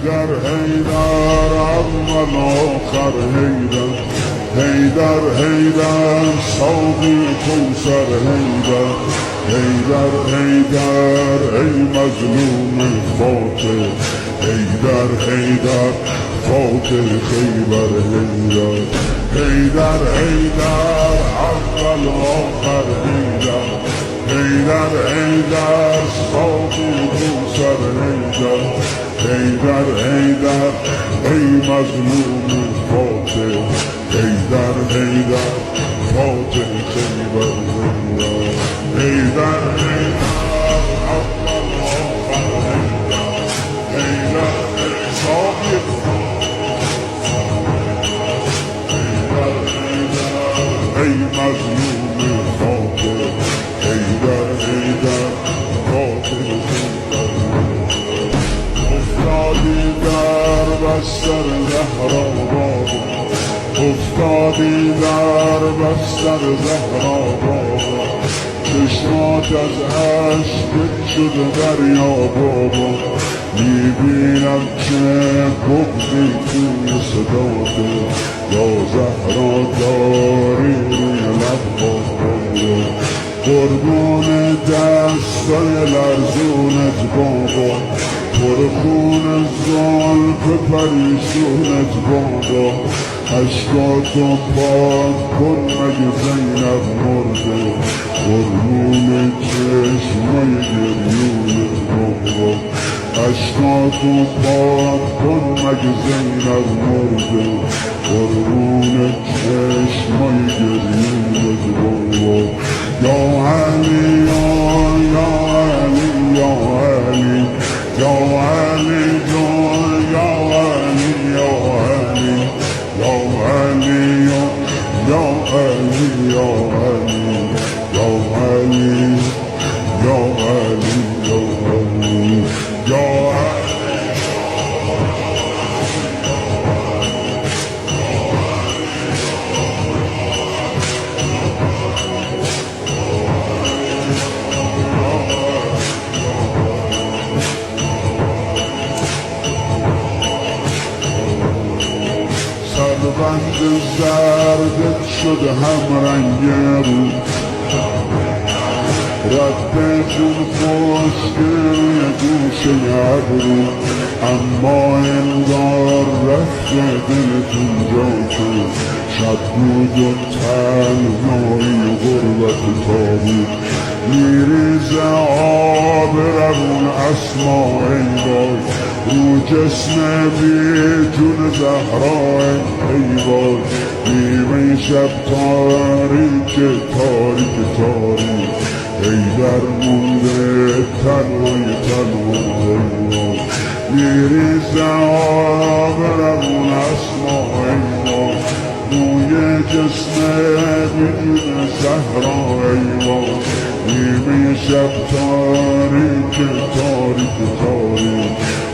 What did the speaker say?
حیدر حیدر اول آخر حیدر حیدر حیدر ساقی کوثر حیدر حیدر حیدر ای مظلوم فاتح حیدر حیدر فاتح خیبر حیدر حیدر حیدر اول آخر حیدر حیدر حیدر ساقی کوثر حیدر حیدر حیدر ای مظلوم فاتح حیدر حیدر فاتح خیبر حیدر حیدر حیدر اول آخر حیدر حیدر ساقی حیدر حیدر ای مظلوم فاتح حیدر حیدر فاتح افتادی در بستر زهرا بابا افتادی در بستر زهرا بابا چشمات از عشق شده دریا بابا میبینم که بغضی توی صداته یا زهرا داری روی لب بابا قربون دستای لرزونت بابا پرخون زلف پریشونت بابا اشکاتو پاک کن مگه زینب مرده قربون چشمای گریونت بابا اشکاتو پاک کن مگه زینب مرده قربون چشمای گریونت بابا یا علی یا علی یا علی یا علی یا علی یا علی یا علی یا علی یا علی یا علی یا علی یا علی سربند زردت شده هم رنگ رو رد جون خوشگل گوشه ابرو اما انگار رفته دلتون جا شد شب بود و تنهایی و غربت تابود میریزه آب روون اسما ای وای رو جسم بی جون زهرا ای وای نیمه شب تاریک تاریک تاریک حیدر مونده تنهای تنها میریزه آب روون اسما ای وای روی جسم بیدون زهرا ای وای نیمه شب تاریک تاریک تاریک